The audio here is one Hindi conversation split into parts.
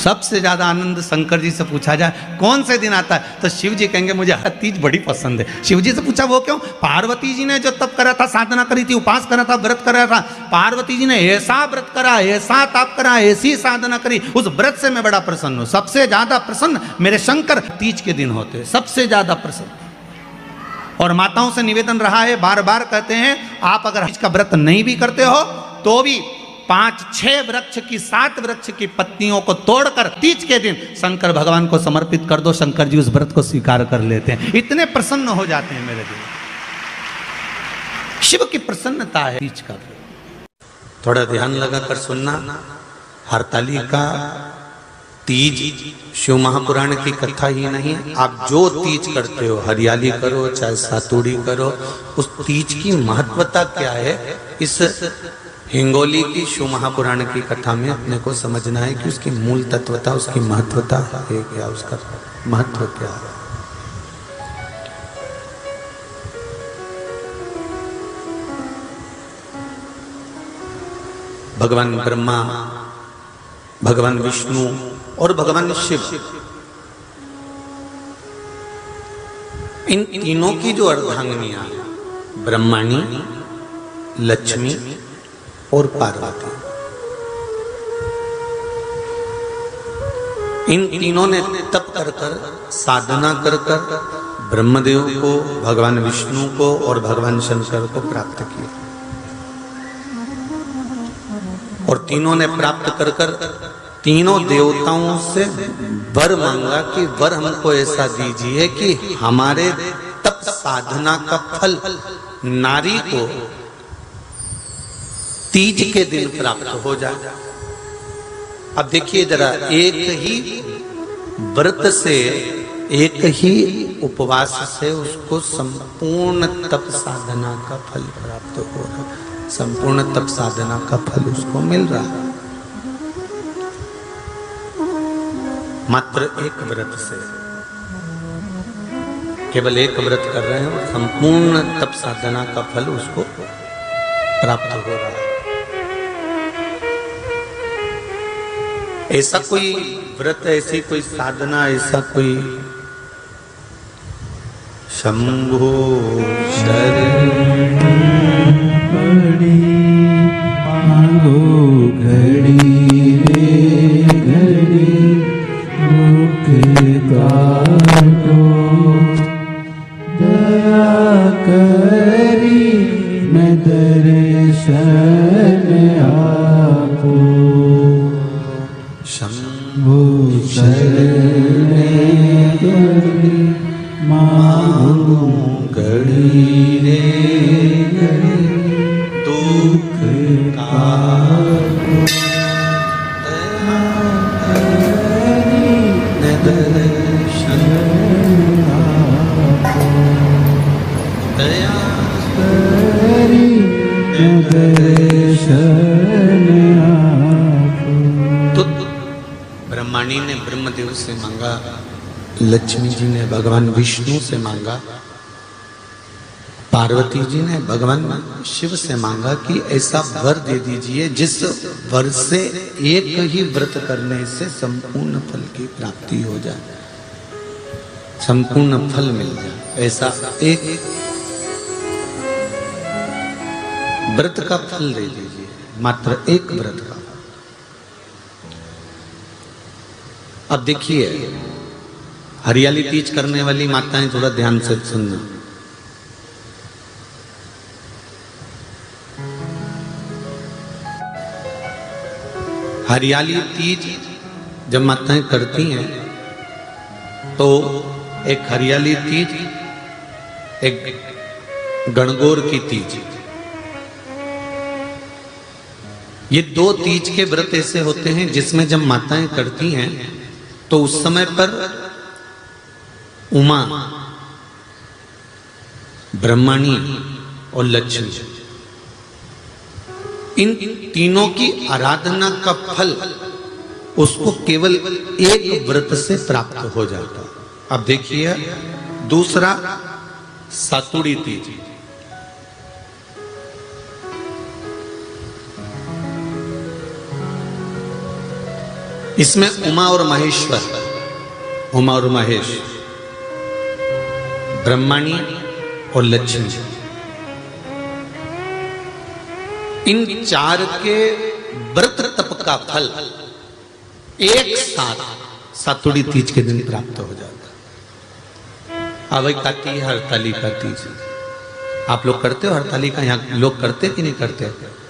सबसे ज्यादा आनंद शंकर जी से पूछा जाए कौन से दिन आता है, तो शिव जी कहेंगे मुझे हर तीज बड़ी पसंद है। शिव जी से पूछा वो क्यों? पार्वती जी ने जो तप करा था, साधना करी थी, उपास करा था, व्रत करा था, पार्वती जी ने ऐसा व्रत करा, ऐसा तप करा, ऐसी साधना करी, उस व्रत से मैं बड़ा प्रसन्न हूं। सबसे ज्यादा प्रसन्न मेरे शंकर तीज के दिन होते हैं, सबसे ज्यादा प्रसन्न। और माताओं से निवेदन रहा है, बार बार कहते हैं, आप अगर तीज का व्रत नहीं भी करते हो तो भी 5-6 वृक्ष की 7 वृक्ष की पत्तियों को तोड़कर तीज के दिन शंकर भगवान को समर्पित कर दो, शंकर जी उस व्रत को स्वीकार कर लेते हैं, इतने प्रसन्न हो जाते हैं मेरे दिल। शिव की प्रसन्नता है तीज का। थोड़ा ध्यान लगाकर सुनना, हरतालिका तीज शिव महापुराण की कथा ही नहीं, आप जो तीज करते हो, हरियाली करो चाहे सातुड़ी करो, उस तीज की महत्वता क्या है, इस हिंगोली की शिव महापुराण की कथा में अपने को समझना है कि उसकी मूल तत्वता, उसकी महत्वता है क्या, उसका महत्व क्या है। भगवान ब्रह्मा, भगवान विष्णु और भगवान शिव, इन तीनों की जो अर्धांगिनियां हैं, ब्रह्माणी, लक्ष्मी और पार्वती, इन तीनों ने तप कर कर, साधना कर कर ब्रह्मदेव को, भगवान विष्णु को और भगवान शंकर को प्राप्त किया। और तीनों ने प्राप्त कर कर तीनों देवताओं से वर मांगा कि वर हमको ऐसा दीजिए कि हमारे तप साधना का फल नारी को तीज के दिन प्राप्त हो जाए। अब देखिए जरा, एक ही व्रत से, एक ही उपवास से उसको संपूर्ण तप साधना का फल प्राप्त हो रहा है, संपूर्ण तप साधना का फल उसको मिल रहा है। मात्र एक व्रत से, केवल एक व्रत कर रहे हैं और संपूर्ण तप साधना का फल उसको प्राप्त हो रहा है। ऐसा कोई व्रत, ऐसी कोई साधना, ऐसा कोई शंभो शरण पड़ी मांगो घड़ी रे घड़ी दुख काटो, दया करी मैं दर्शन आपो, शंभो शरण पड़ी मांगो घड़ी रे घड़ी दुख काटो, दया करी मैं दर्शन आपो, दया करी मैं दर्शन आपो। तो ब्रह्माणी ने ब्रह्मदेव से मांगा, लक्ष्मी जी ने भगवान विष्णु से मांगा, पार्वती जी ने भगवान शिव से मांगा कि ऐसा वर दे दीजिए जिस वर से एक ही व्रत करने से संपूर्ण फल की प्राप्ति हो जाए, संपूर्ण फल मिल जाए। ऐसा एक व्रत का फल दे दीजिए, मात्र एक व्रत का। अब देखिए, हरियाली तीज करने वाली माताएं थोड़ा ध्यान से सुनना। हरियाली तीज जब माताएं करती हैं तो एक हरियाली तीज, एक गणगौर की तीज, ये दो तीज के व्रत ऐसे होते हैं जिसमें जब माताएं करती हैं तो उस समय पर उमा, ब्रह्माणी और लक्ष्मी, इन तीनों की आराधना का फल उसको केवल एक व्रत से प्राप्त हो जाता। अब देखिए दूसरा सातुड़ी तीज। इसमें उमा और महेश्वर, उमा और महेश, ब्रह्माणी और लक्ष्मी, इन चार के व्रत तप का फल एक साथ सातुड़ी तीज के दिन प्राप्त हो जाता। अब आती है हरतालिका तीज। आप लोग करते हो हरतालिका? यहाँ लोग करते कि नहीं करते?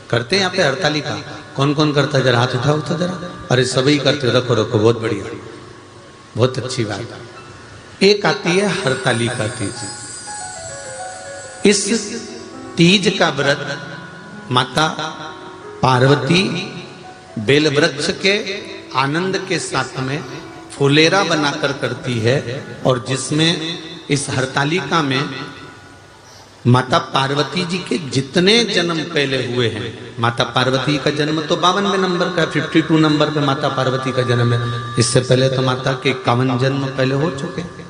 करते हैं यहाँ पे हरतालिका? कौन कौन करता है? जरा हाथ उठाओ तो जरा। अरे सभी करते हो, रखो रखो, बहुत बढ़िया, बहुत अच्छी बात। एक आती है हरतालिका तीज। इस तीज का व्रत माता पार्वती बेलवृक्ष के आनंद के साथ में फुलेरा बनाकर करती है, और जिसमें इस हरतालिका में माता पार्वती जी के जितने जन्म पहले हुए हैं, माता पार्वती का जन्म तो 52वें नंबर का, 52 नंबर पे माता पार्वती का जन्म है। इससे पहले तो माता के 51 जन्म पहले हो चुके हैं,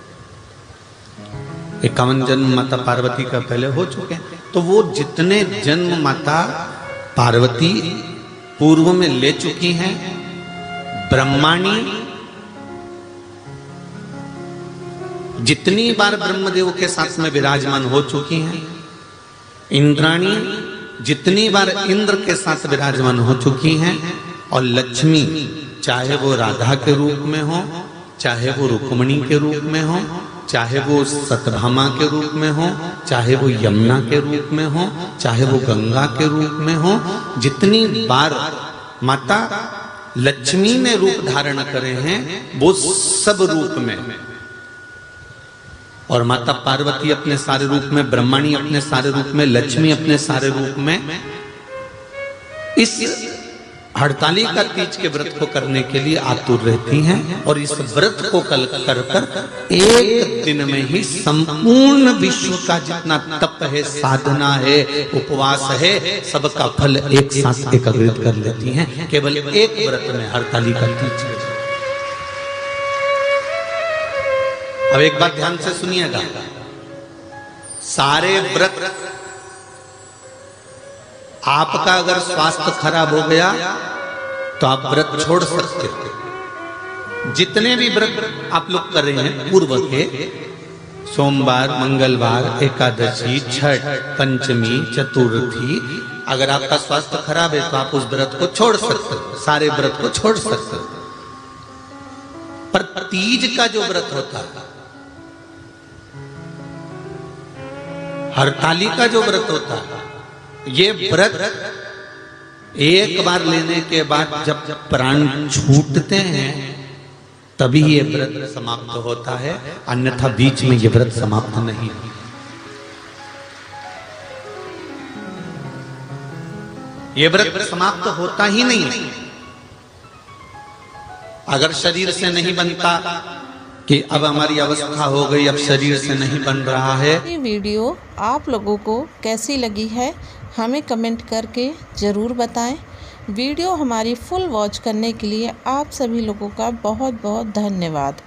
51 जन्म माता पार्वती का पहले हो चुके हैं। तो वो जितने जन्म माता पार्वती पूर्व में ले चुकी हैं, ब्रह्माणी जितनी बार ब्रह्मदेव के साथ में विराजमान हो चुकी हैं, इंद्राणी जितनी बार इंद्र के साथ विराजमान हो चुकी हैं, और लक्ष्मी चाहे वो राधा के रूप में हो, चाहे वो रुक्मणी के रूप में हो, चाहे वो सतभामा के रूप में हो, चाहे वो यमुना के रूप में हो, चाहे वो गंगा के रूप में हो, जितनी बार माता लक्ष्मी ने रूप धारण करे हैं वो सब रूप में, और माता पार्वती अपने सारे रूप में, ब्रह्माणी अपने सारे रूप में, लक्ष्मी अपने सारे रूप में इस हरतालिका तीज के व्रत को करने के लिए आतुर रहती हैं। और इस व्रत को कर कर एक दिन में ही संपूर्ण विश्व का जितना तप है, साधना है, उपवास है, सबका फल एक साथ एकत्रित कर लेती हैं केवल एक व्रत में, हरतालिका तीज। अब एक बात ध्यान से सुनिएगा, सारे व्रत आपका अगर स्वास्थ्य खराब हो गया तो आप व्रत छोड़ सकते हो। जितने भी व्रत आप लोग कर रहे हैं पूर्व के, सोमवार, मंगलवार, एकादशी, छठ, पंचमी, चतुर्थी, अगर आपका स्वास्थ्य खराब है तो आप उस व्रत को छोड़ सकते हो, सारे व्रत को छोड़ सकते हो। पर तीज का जो व्रत होता है, हरतालिका जो व्रत होता है, ये व्रत एक बार लेने के बाद जब प्राण छूटते हैं तभी ये व्रत समाप्त होता है, अन्यथा बीच में ये व्रत समाप्त नहीं। ये व्रत समाप्त होता ही नहीं। अगर शरीर से नहीं बनता कि अब हमारी अवस्था हो गई, अब शरीर से नहीं बन रहा है। ये वीडियो आप लोगों को कैसी लगी है हमें कमेंट करके ज़रूर बताएं। वीडियो हमारी फुल वॉच करने के लिए आप सभी लोगों का बहुत बहुत धन्यवाद।